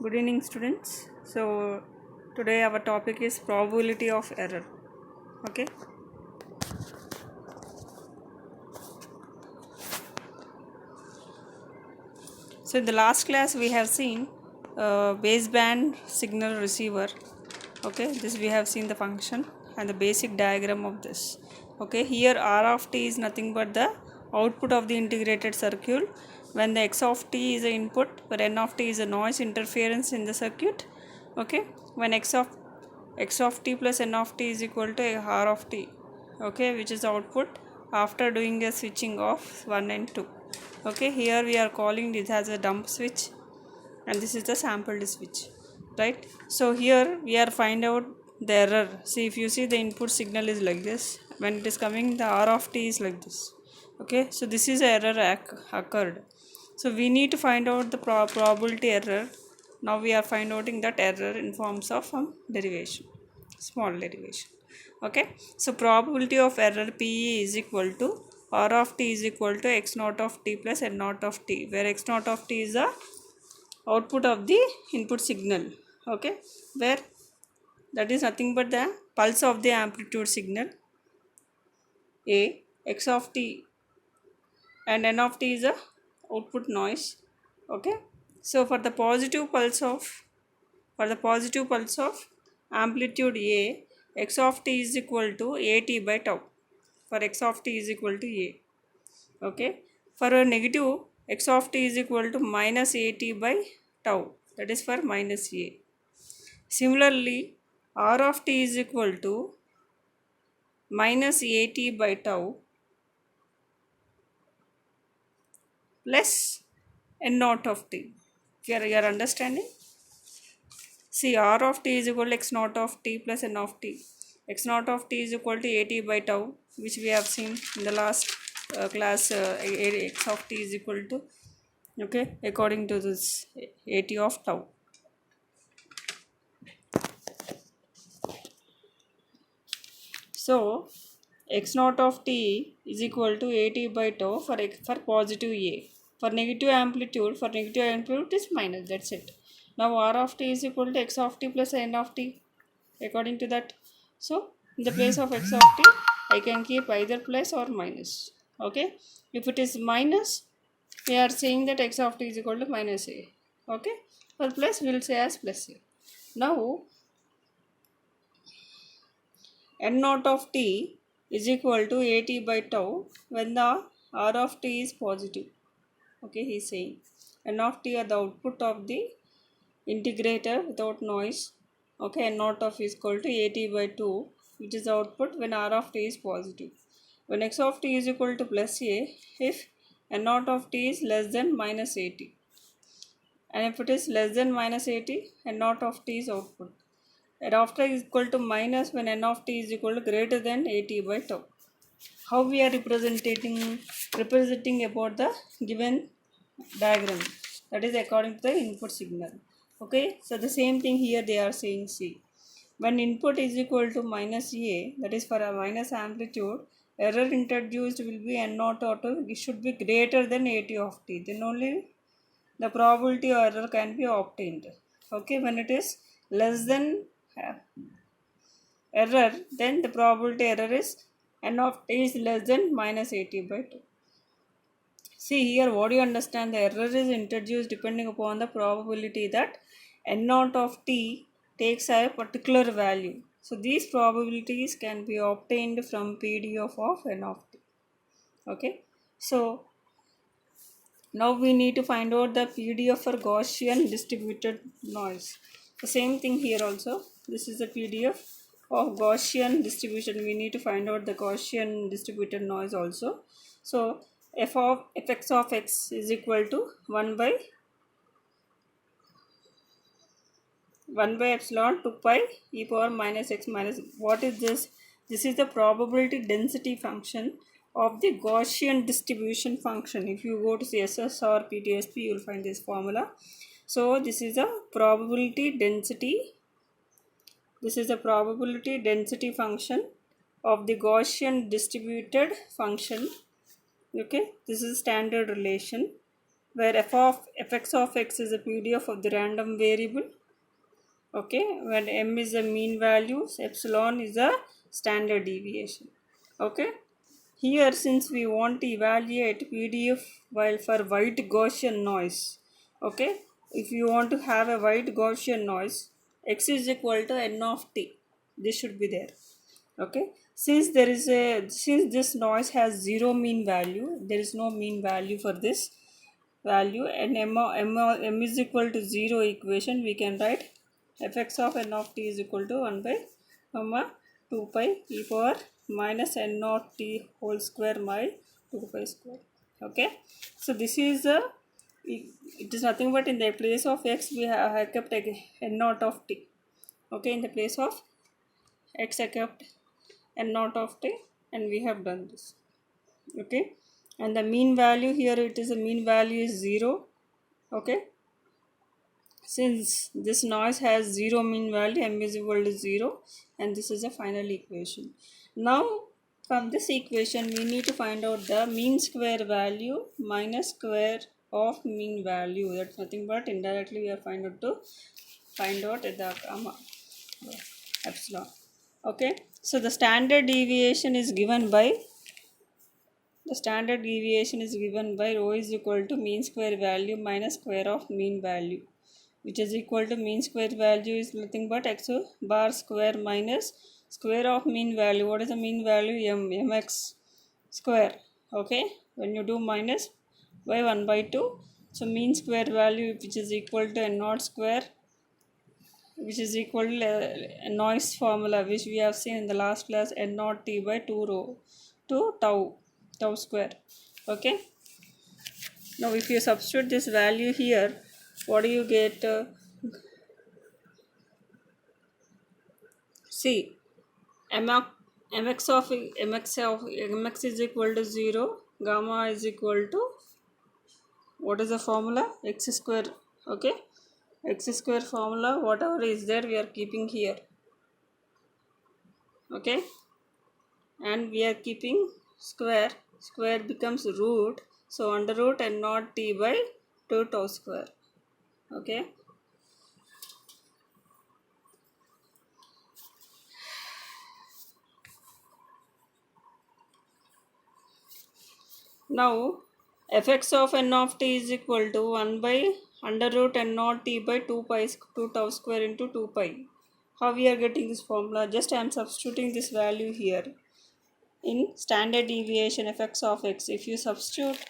Good evening, students. So today our topic is probability of error. Okay. So in the last class we have seen baseband signal receiver. Okay. This we have seen the function and the basic diagram of this. Okay. Here R of t is nothing but the output of the integrated circuit. When the x of t is the input, where n of t is a noise interference in the circuit. Okay. When x of t plus n of t is equal to r of t, okay, which is output after doing a switching of 1 and 2. Okay, here we are calling this as a dump switch and this is the sampled switch, right? So here we are find out the error. See, if you see the input signal is like this, when it is coming the r of t is like this. Okay, so this is error occurred. So we need to find out the probability error. Now we are finding out that error in forms of derivation, small derivation. Okay, so probability of error PE is equal to R of t is equal to x naught of t plus n naught of t, where x naught of t is the output of the input signal. Okay, where that is nothing but the pulse of the amplitude signal A, x of t and n of t is the output noise. Okay, so for the positive pulse of amplitude A, x of t is equal to at by tau, for x of t is equal to A. Okay, for a negative, x of t is equal to minus at by tau, that is for minus A. Similarly, r of t is equal to minus at by tau plus n naught of t. You are understanding? See, r of t is equal to x naught of t plus n of t. X naught of t is equal to at by tau, which we have seen in the last class. X of t is equal to, okay, according to this at of tau. So x naught of t is equal to at by tau for positive A. For negative amplitude is minus. That's it. Now r of t is equal to x of t plus n of t, according to that. So in the place of x of t, I can keep either plus or minus. Okay, if it is minus, we are saying that x of t is equal to minus A. Okay, for plus we will say as plus A. Now n naught of t is equal to at by tau when the r of t is positive. Okay, he is saying n of t are the output of the integrator without noise. Okay, n naught of is equal to at by 2, which is the output when r of t is positive. When x of t is equal to plus A, if n naught of t is less than minus at, and if it is less than minus at, n naught of t is output. Thereafter is equal to minus when n of t is equal to greater than at by tau. How we are representing about the given diagram, that is according to the input signal. Okay, so the same thing here they are saying. See, when input is equal to minus A, that is for a minus amplitude, error introduced will be n naught or it should be greater than at of t, then only the probability of error can be obtained. Okay, when it is less than error, then the probability error is n of t is less than minus at by 2. See here, what do you understand? The error is introduced depending upon the probability that n naught of t takes a particular value. So these probabilities can be obtained from PDF of n of t. Okay, so now we need to find out the PDF for Gaussian distributed noise. The same thing here also. This is the PDF of Gaussian distribution. We need to find out the Gaussian distributed noise also. So fx of x is equal to 1 by epsilon 2 pi e power minus x minus. What is this? This is the probability density function of the Gaussian distribution function. If you go to CSS or PTSP, you will find this formula. So this is the probability density. This is the probability density function of the Gaussian distributed function. Okay, this is standard relation. where fx of x is a PDF of the random variable. Okay, when m is the mean value, epsilon is the standard deviation. Okay, here since we want to evaluate PDF while for white Gaussian noise, okay, if you want to have a white Gaussian noise, x is equal to n of t, this should be there. Okay, since this noise has zero mean value, there is no mean value for this value, and m is equal to 0 equation, we can write fx of n of t is equal to 1 by comma 2 pi e power minus n of t whole square by 2 pi square. Okay, so this is it is nothing but in the place of x we have kept n naught of t. Okay, in the place of x I kept n naught of t, and we have done this. Okay, and the mean value here, it is a mean value is 0. Okay, since this noise has zero mean value, m is equal to 0, and this is a final equation. Now from this equation we need to find out the mean square value minus square of mean value. That's nothing but indirectly we are find out the epsilon. Okay, so the standard deviation is given by rho is equal to mean square value minus square of mean value, which is equal to mean square value is nothing but x bar square minus square of mean value. What is the mean value? Mx square. Okay, when you do minus by 1 by 2, so mean square value, which is equal to n naught square, which is equal to a noise formula which we have seen in the last class, n naught t by 2 rho to tau square. Okay, now if you substitute this value here, what do you get? See, mx is equal to 0, gamma is equal to, what is the formula? X square. Okay, x square formula, whatever is there we are keeping here. Okay, and we are keeping square becomes root, so under root n naught t by 2 tau square. Okay, now fx of n of t is equal to 1 by under root n naught t by 2 tau square into 2 pi. How we are getting this formula? Just I am substituting this value here in standard deviation fx of x. If you substitute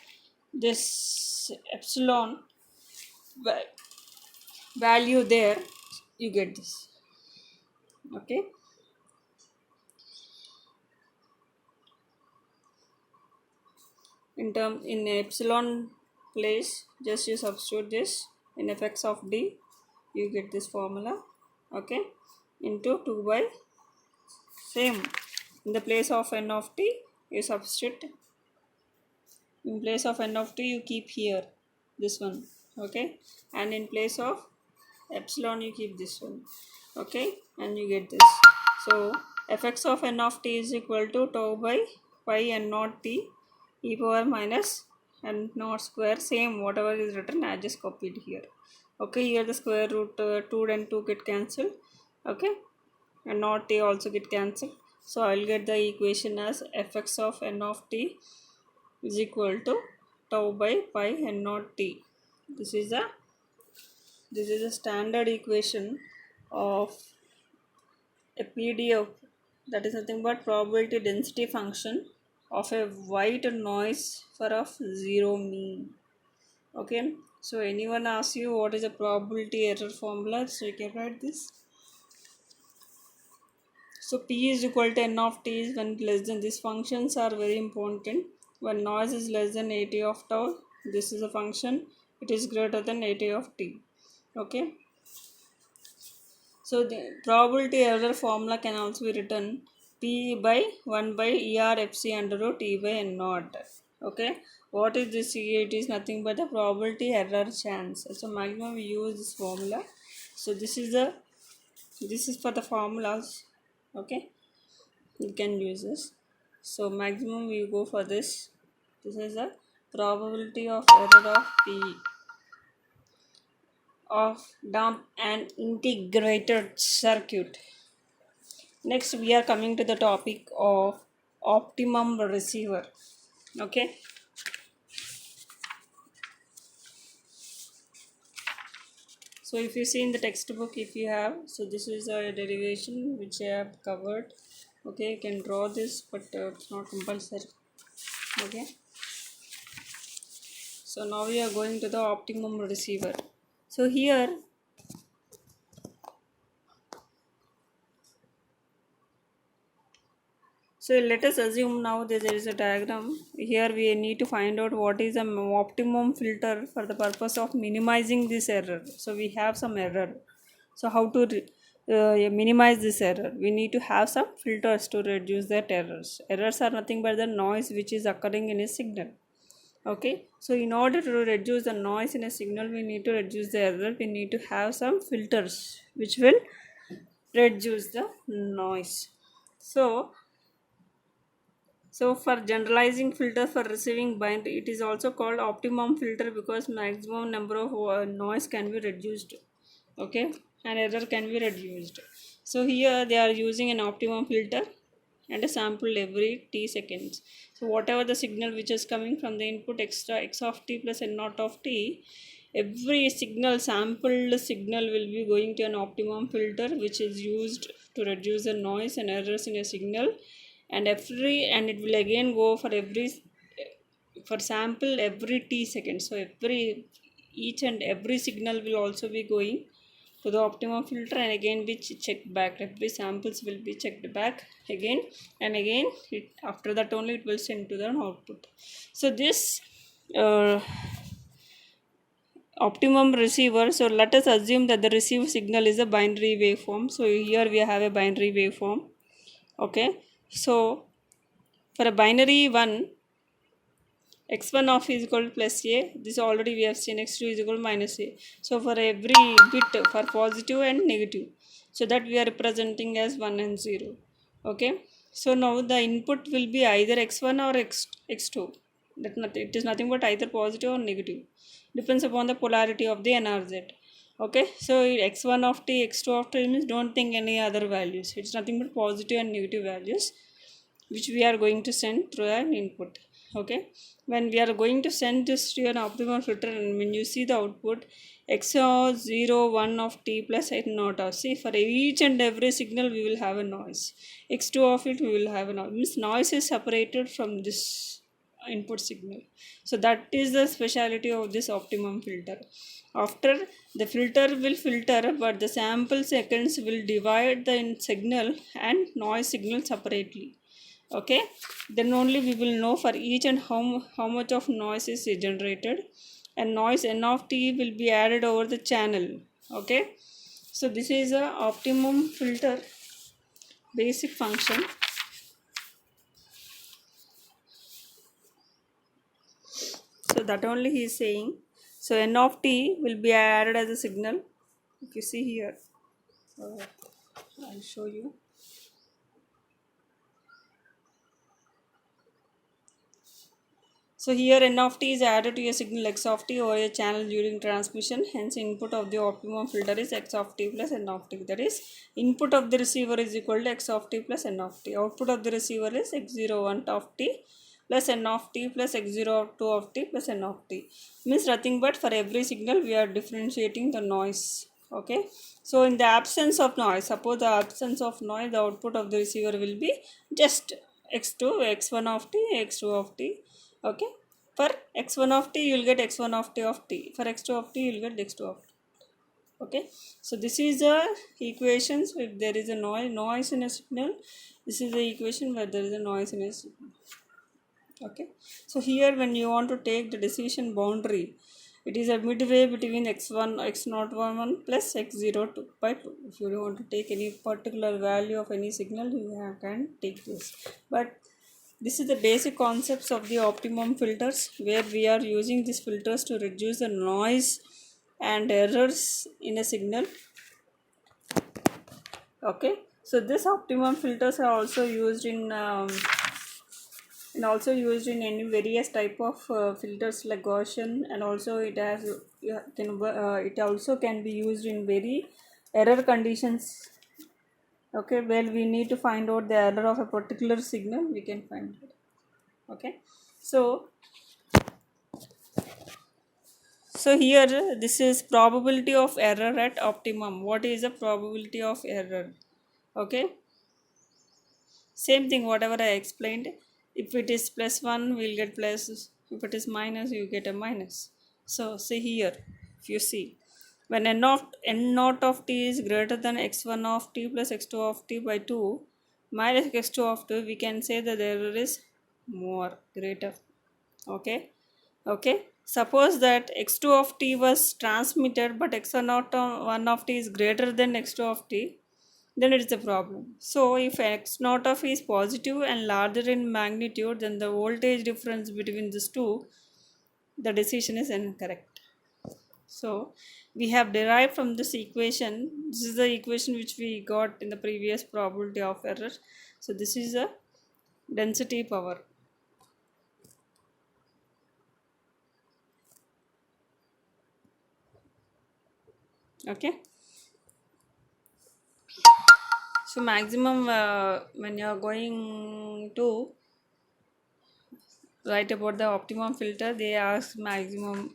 this epsilon value there, you get this. Okay, in epsilon place, just you substitute this in fx of d, you get this formula. Okay, into 2 by, same, in the place of n of t you substitute, in place of n of t you keep here this one. Okay, and in place of epsilon you keep this one. Okay, and you get this. So fx of n of t is equal to tau by pi n naught t e power minus n naught square, same whatever is written I just copied here. Okay, here the square root 2 and 2 get cancelled. Okay, and naught t also get cancelled, so I'll get the equation as fx of n of t is equal to tau by pi n naught t. This is a standard equation of a PDF, that is nothing but probability density function of a white noise for of zero mean. Okay, so anyone asks you what is the probability error formula, so you can write this. So p is equal to n of t is when less than, these functions are very important. When noise is less than 80 of tau, this is a function, it is greater than 80 of t. Okay, so the probability error formula can also be written p by 1 by er fc under root e by n naught. Okay, what is this? It is nothing but the probability error chance. So maximum we use this formula. So this is for the formulas. Okay, you can use this. So maximum we go for this. This is the probability of error of P of dump and integrated circuit. Next we are coming to the topic of optimum receiver. Okay, so if you see in the textbook, if you have, so this is a derivation which I have covered. Okay, you can draw this, but it's not compulsory. Okay, so now we are going to the optimum receiver. So here, so let us assume now that there is a diagram. Here we need to find out what is the optimum filter for the purpose of minimizing this error. So we have some error. So how to minimize this error? We need to have some filters to reduce that errors. Errors are nothing but the noise which is occurring in a signal. Okay, so in order to reduce the noise in a signal, we need to reduce the error. We need to have some filters which will reduce the noise. So for generalizing filter for receiving bind, it is also called optimum filter because maximum number of noise can be reduced. Okay, and error can be reduced. So here they are using an optimum filter and a sample every t seconds. So whatever the signal which is coming from the input extra x of t plus n naught of t, every signal, sampled signal, will be going to an optimum filter which is used to reduce the noise and errors in a signal, and it will again go for sample every t seconds. So each and every signal will also be going to the optimum filter and again be checked back. Every samples will be checked back again and again. After that only it will send to the output. So this optimum receiver, so let us assume that the received signal is a binary waveform. So here we have a binary waveform. Okay, so for a binary one, x1 of is equal to plus a, this already we have seen, x2 is equal to minus a. So for every bit for positive and negative, so that we are representing as 1 and 0. Okay, so now the input will be either x1 or x2. It is nothing but either positive or negative, depends upon the polarity of the NRZ. Okay, so x1 of t, x2 of t means don't think any other values, it's nothing but positive and negative values which we are going to send through an input. Okay, when we are going to send this to an optimal filter, and when you see the output x0 1 of t plus n naught of, see, for each and every signal we will have a noise, x2 of it we will have a noise, means noise is separated from this input signal. So that is the speciality of this optimum filter. After, the filter will filter, but the sample seconds will divide the signal and noise signal separately. Okay, then only we will know for each and how much of noise is generated, and noise n of t will be added over the channel. Okay, so this is a optimum filter basic function. So that only he is saying. So n of t will be added as a signal. If you see here, I'll show you. So here n of t is added to a signal x of t over a channel during transmission. Hence input of the optimum filter is x of t plus n of t. That is, input of the receiver is equal to x of t plus n of t. Output of the receiver is x01 of t plus n of t plus x02 of t plus n of t. Means nothing but for every signal we are differentiating the noise. Okay, so in the absence of noise, suppose the absence of noise, the output of the receiver will be just x2, x1 of t, x2 of t. Okay, for x1 of t you will get x1 of t of t, for x2 of t you will get x2 of t. Okay, so this is the equations. If there is a noise in a signal, this is the equation where there is a noise in a signal. Okay, so here when you want to take the decision boundary, it is a midway between x1 x01 plus x02 by 2. If you want to take any particular value of any signal, you can take this. But this is the basic concepts of the optimum filters, where we are using these filters to reduce the noise and errors in a signal. Okay, so this optimum filters are also used in and also used in any various type of filters like Gaussian, and also it has it also can be used in very error conditions. Okay, well, we need to find out the error of a particular signal, we can find it. Okay, so here this is probability of error at optimum. What is the probability of error? Okay, same thing whatever I explained. If it is +1, we'll get plus. If it is minus, you get a minus. So see here, if you see, when n naught of t is greater than x1 of t plus x2 of t by 2 minus x2 of 2, we can say that the error is more greater. Okay, okay, suppose that x2 of t was transmitted but x1 of 1 of t is greater than x2 of t, then it is a problem. So if x naught of is positive and larger in magnitude than the voltage difference between these two, the decision is incorrect. So we have derived from this equation. This is the equation which we got in the previous probability of error. So this is a density power. Okay, so maximum when you are going to write about the optimum filter, they ask maximum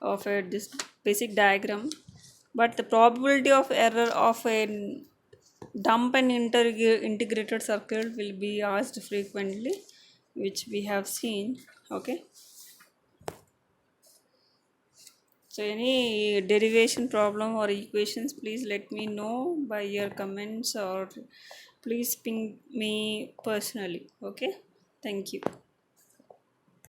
of a this basic diagram, but the probability of error of a dump and integrated circuit will be asked frequently, which we have seen. Okay, so any derivation problem or equations, please let me know by your comments, or please ping me personally. Okay, thank you.